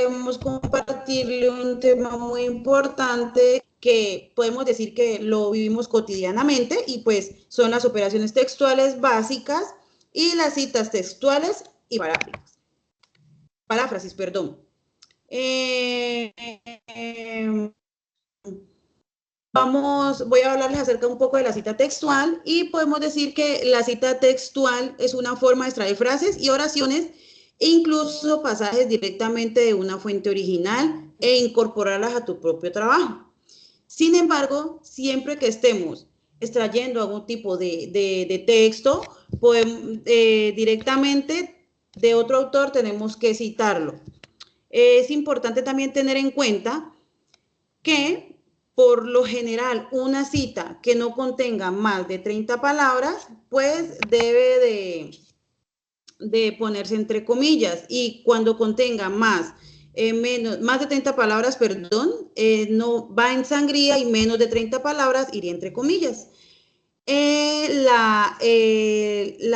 queremos compartirle un tema muy importante que podemos decir que lo vivimos cotidianamente y pues son las operaciones textuales básicas y las citas textuales y paráfrasis, perdón. Eh, voy a hablarles acerca un poco de la cita textual y podemos decir que la cita textual es una forma de extraer frases y oraciones e incluso pasajes directamente de una fuente original e incorporarlas a tu propio trabajo. Sin embargo, siempre que estemos extrayendo algún tipo de texto, podemos, directamente de otro autor tenemos que citarlo. Es importante también tener en cuenta que por lo general una cita que no contenga más de 30 palabras, pues debe de ponerse entre comillas, y cuando contenga más de 30 palabras, perdón, no va en sangría, y menos de 30 palabras iría entre comillas. La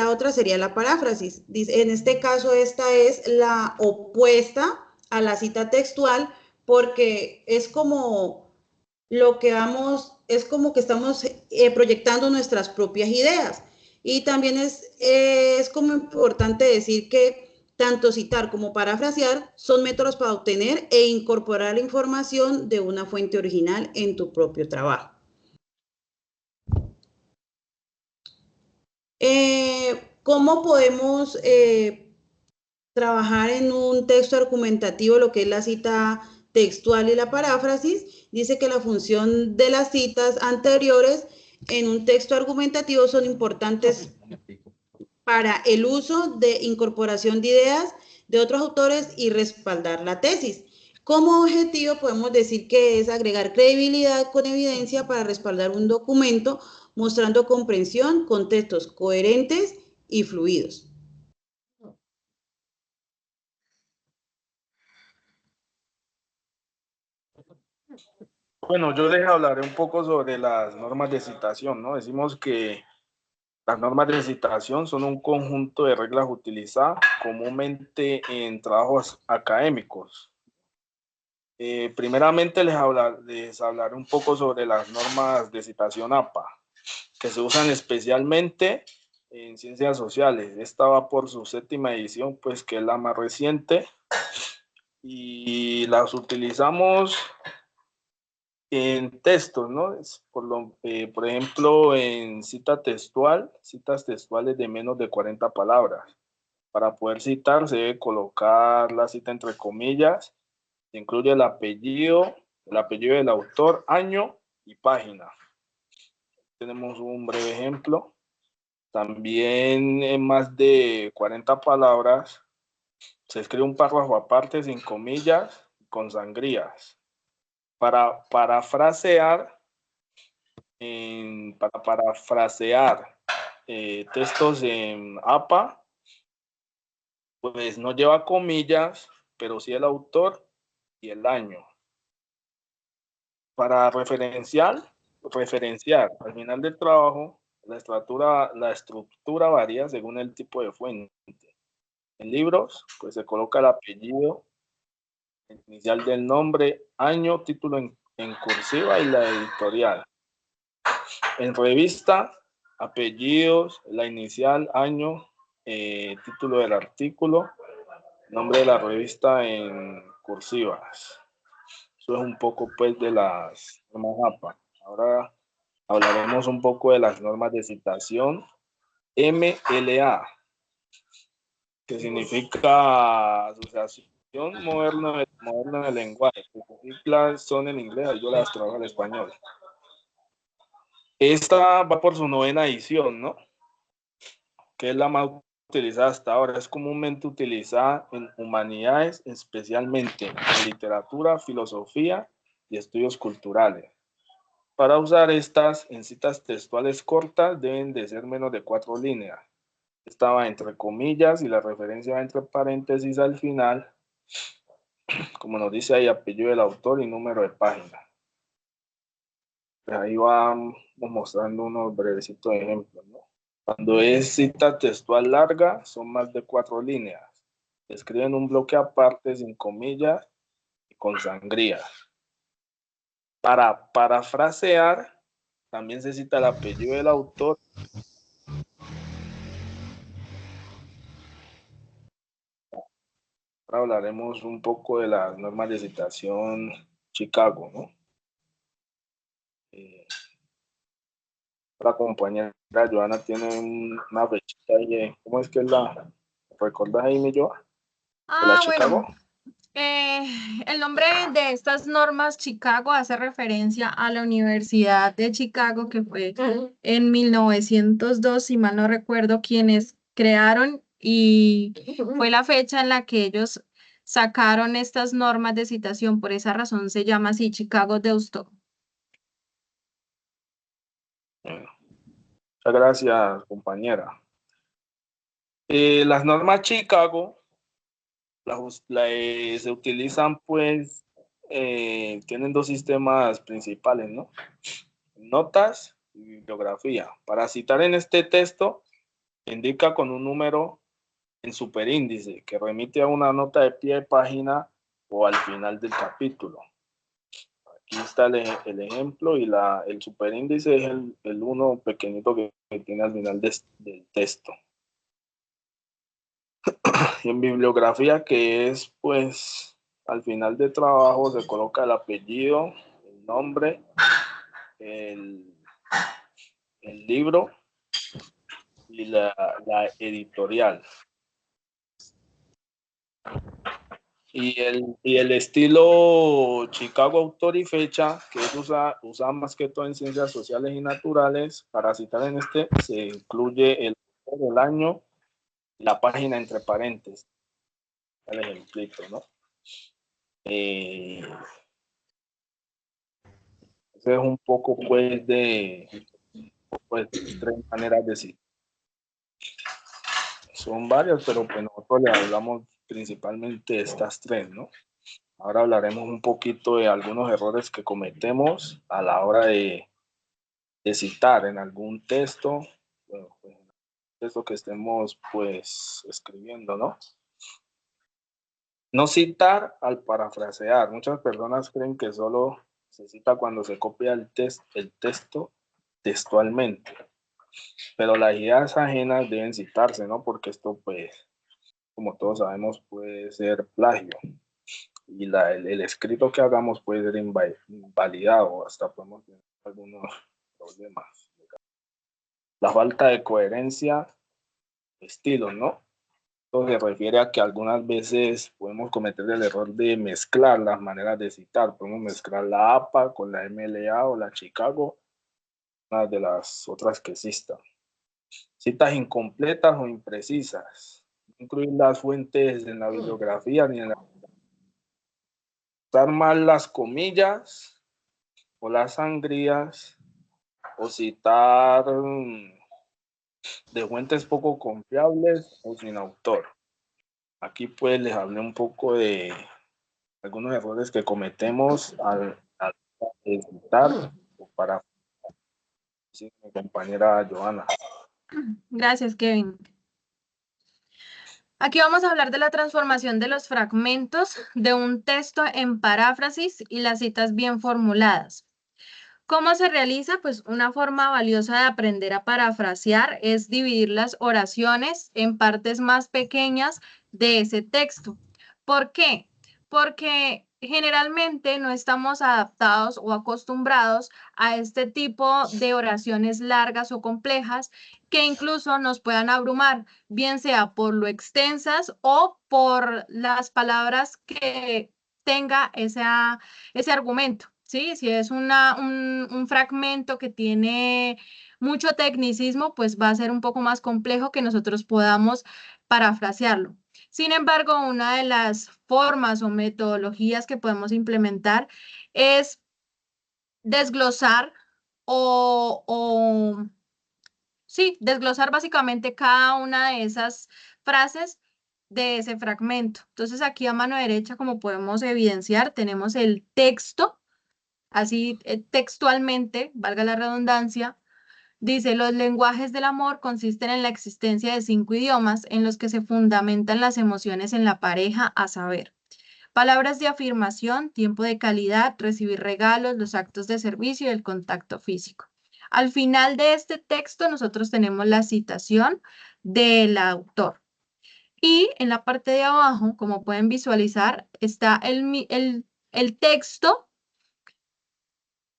otra sería la paráfrasis. En este caso, esta es la opuesta a la cita textual porque es como lo que vamos, es como que estamos proyectando nuestras propias ideas. Y también es como importante decir que tanto citar como parafrasear son métodos para obtener e incorporar la información de una fuente original en tu propio trabajo. ¿Cómo podemos trabajar en un texto argumentativo lo que es la cita textual y la paráfrasis? Dice que la función de las citas anteriores en un texto argumentativo son importantes para el uso de incorporación de ideas de otros autores y respaldar la tesis. Como objetivo podemos decir que es agregar credibilidad con evidencia para respaldar un documento, mostrando comprensión con textos coherentes y fluidos. Bueno, yo les hablaré un poco sobre las normas de citación, ¿no? Decimos que las normas de citación son un conjunto de reglas utilizadas comúnmente en trabajos académicos. Primeramente les hablaré un poco sobre las normas de citación APA, que se usan especialmente en ciencias sociales. Esta va por su 7ª edición, pues que es la más reciente, y las utilizamos en textos, ¿no? Por ejemplo, en citas textuales de menos de 40 palabras. Para poder citar se debe colocar la cita entre comillas, se incluye el apellido del autor, año y página. Tenemos un breve ejemplo. También en más de 40 palabras se escribe un párrafo aparte sin comillas, con sangrías. Para parafrasear textos en APA, pues no lleva comillas, pero sí el autor y el año. Para referenciar al final del trabajo, la estructura varía según el tipo de fuente. En libros, pues se coloca el apellido, el inicial del nombre, año, título en cursiva y la editorial. En revista, apellidos, la inicial, año, título del artículo, nombre de la revista en cursivas. Eso es un poco pues de las normas APA. Ahora hablaremos un poco de las normas de citación MLA, que significa Asociación Moderna del Lenguaje. Sus siglas son en inglés, yo las trabajo en español. Esta va por su 9ª edición, ¿no? Que es la más utilizada hasta ahora. Es comúnmente utilizada en humanidades, especialmente en literatura, filosofía y estudios culturales. Para usar estas en citas textuales cortas deben de ser menos de 4 líneas. Esta va entre comillas y la referencia va entre paréntesis al final, como nos dice ahí, apellido del autor y número de página. Ahí vamos mostrando unos brevecitos ejemplos, ¿no? Cuando es cita textual larga, son más de 4 líneas. Escriben un bloque aparte sin comillas con sangría. Para parafrasear, también se cita el apellido del autor. Ahora hablaremos un poco de las normas de citación Chicago, ¿no? La compañera Joana tiene una fechita ahí, ¿cómo es que la recuerdas ahí, mi Joa? ¿De la Chicago? Bueno, el nombre de estas normas Chicago hace referencia a la Universidad de Chicago, que fue en 1902, si mal no recuerdo, quienes crearon, y fue la fecha en la que ellos sacaron estas normas de citación. Por esa razón se llama así, Chicago Deusto. Muchas gracias, compañera. Las normas Chicago se utilizan, pues, tienen dos sistemas principales, ¿no? Notas y bibliografía. Para citar en este texto, indica con un número en superíndice que remite a una nota de pie de página o al final del capítulo. Aquí está el ejemplo, y el superíndice es el uno pequeñito que tiene al final del texto. Y en bibliografía, que es, pues, al final del trabajo se coloca el apellido, el nombre, el libro y la editorial. Y el estilo Chicago autor y fecha, que es usa más que todo en ciencias sociales y naturales. Para citar en este, se incluye el año, la página entre paréntesis. El ejemplito, ¿no? Ese es un poco, pues, tres maneras de citar. Son varias, pero pues nosotros le hablamos principalmente de estas tres, ¿no? Ahora hablaremos un poquito de algunos errores que cometemos a la hora de citar en algún texto, bueno, pues, en el texto que estemos, pues, escribiendo, ¿no? No citar al parafrasear. Muchas personas creen que solo se cita cuando se copia el texto textualmente, pero las ideas ajenas deben citarse, ¿no? Porque esto, pues, como todos sabemos, puede ser plagio. Y el escrito que hagamos puede ser invalidado, hasta podemos tener algunos problemas. La falta de coherencia, estilo, ¿no? Esto se refiere a que algunas veces podemos cometer el error de mezclar las maneras de citar. Podemos mezclar la APA con la MLA o la Chicago, una de las otras que existan. Citas incompletas o imprecisas. No incluir las fuentes en la bibliografía ni en la... Usar mal las comillas o las sangrías, o citar de fuentes poco confiables o sin autor. Aquí, pues, les hablé un poco de algunos errores que cometemos al citar, para decir mi compañera Joana. Gracias, Kevin. Aquí vamos a hablar de la transformación de los fragmentos de un texto en paráfrasis y las citas bien formuladas. ¿Cómo se realiza? Pues una forma valiosa de aprender a parafrasear es dividir las oraciones en partes más pequeñas de ese texto. ¿Por qué? Porque generalmente no estamos adaptados o acostumbrados a este tipo de oraciones largas o complejas que incluso nos puedan abrumar, bien sea por lo extensas o por las palabras que tenga ese argumento. Sí, si es un fragmento que tiene mucho tecnicismo, pues va a ser un poco más complejo que nosotros podamos parafrasearlo. Sin embargo, una de las formas o metodologías que podemos implementar es desglosar sí, desglosar básicamente cada una de esas frases de ese fragmento. Entonces, aquí a mano derecha, como podemos evidenciar, tenemos el texto. Así textualmente, valga la redundancia, dice: los lenguajes del amor consisten en la existencia de 5 idiomas en los que se fundamentan las emociones en la pareja, a saber, Palabras de afirmación, tiempo de calidad, recibir regalos, los actos de servicio y el contacto físico. Al final de este texto nosotros tenemos la citación del autor. Y en la parte de abajo, como pueden visualizar, está el texto.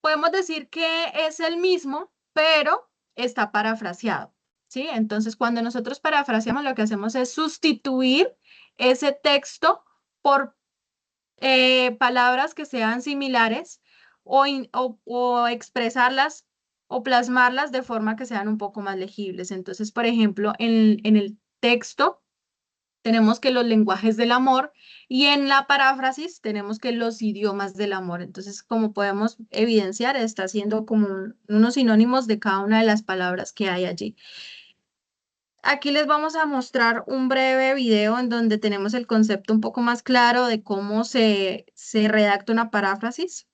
Podemos decir que es el mismo, pero está parafraseado, ¿sí? Entonces, cuando nosotros parafraseamos, lo que hacemos es sustituir ese texto por palabras que sean similares o expresarlas o plasmarlas de forma que sean un poco más legibles. Entonces, por ejemplo, en el texto tenemos que los lenguajes del amor y en la paráfrasis tenemos que los idiomas del amor. Entonces, como podemos evidenciar, está haciendo como unos sinónimos de cada una de las palabras que hay allí. Aquí les vamos a mostrar un breve video en donde tenemos el concepto un poco más claro de cómo se redacta una paráfrasis.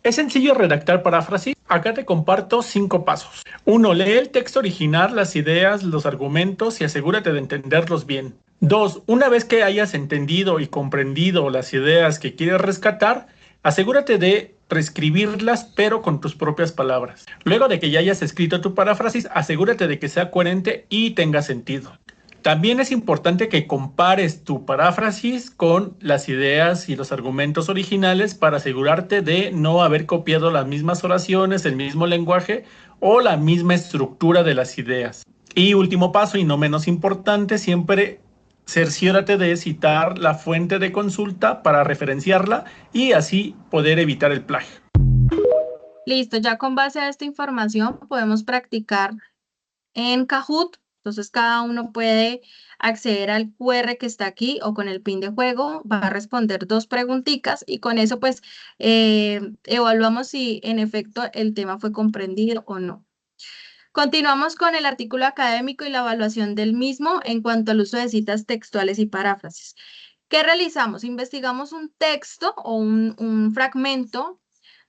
¿Es sencillo redactar paráfrasis? Acá te comparto 5 pasos. 1. Lee el texto original, las ideas, los argumentos y asegúrate de entenderlos bien. 2. Una vez que hayas entendido y comprendido las ideas que quieres rescatar, asegúrate de reescribirlas pero con tus propias palabras. Luego de que ya hayas escrito tu paráfrasis, asegúrate de que sea coherente y tenga sentido. También es importante que compares tu paráfrasis con las ideas y los argumentos originales para asegurarte de no haber copiado las mismas oraciones, el mismo lenguaje o la misma estructura de las ideas. Y último paso, y no menos importante, siempre cerciórate de citar la fuente de consulta para referenciarla y así poder evitar el plagio. Listo, ya con base a esta información podemos practicar en Kahoot. Entonces cada uno puede acceder al QR que está aquí o con el pin de juego, va a responder 2 preguntitas y con eso pues evaluamos si en efecto el tema fue comprendido o no. Continuamos con el artículo académico y la evaluación del mismo en cuanto al uso de citas textuales y paráfrasis. ¿Qué realizamos? Investigamos un texto o un fragmento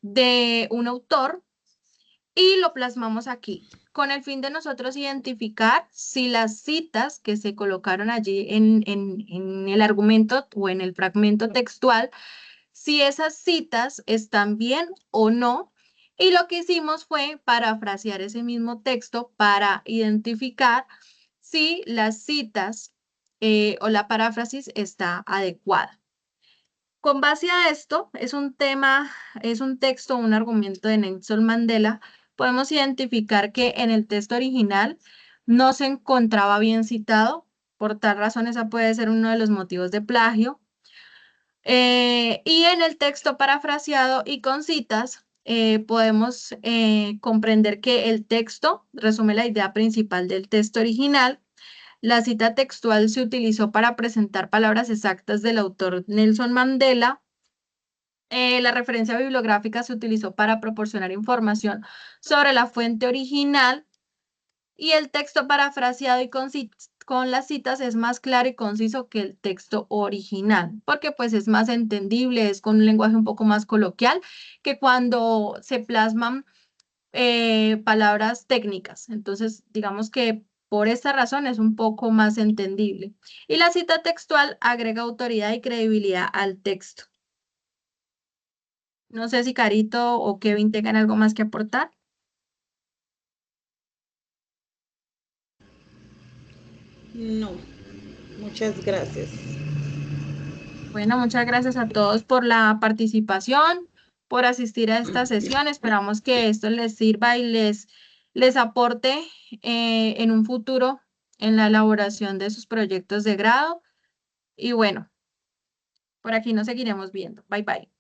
de un autor y lo plasmamos aquí, con el fin de nosotros identificar si las citas que se colocaron allí en el argumento o en el fragmento textual, si esas citas están bien o no. Y lo que hicimos fue parafrasear ese mismo texto para identificar si las citas o la paráfrasis está adecuada. Con base a esto, es un texto, un argumento de Nelson Mandela, podemos identificar que en el texto original no se encontraba bien citado, por tal razón esa puede ser uno de los motivos de plagio. Y en el texto parafraseado y con citas, podemos comprender que el texto resume la idea principal del texto original. La cita textual se utilizó para presentar palabras exactas del autor Nelson Mandela. La referencia bibliográfica se utilizó para proporcionar información sobre la fuente original y el texto parafraseado y con las citas es más claro y conciso que el texto original, porque pues es más entendible, es con un lenguaje un poco más coloquial que cuando se plasman palabras técnicas. Entonces, digamos que por esta razón es un poco más entendible. Y la cita textual agrega autoridad y credibilidad al texto. No sé si Carito o Kevin tengan algo más que aportar. No, muchas gracias. Bueno, muchas gracias a todos por la participación, por asistir a esta sesión. Esperamos que esto les sirva y les aporte en un futuro en la elaboración de sus proyectos de grado. Y bueno, por aquí nos seguiremos viendo. Bye, bye.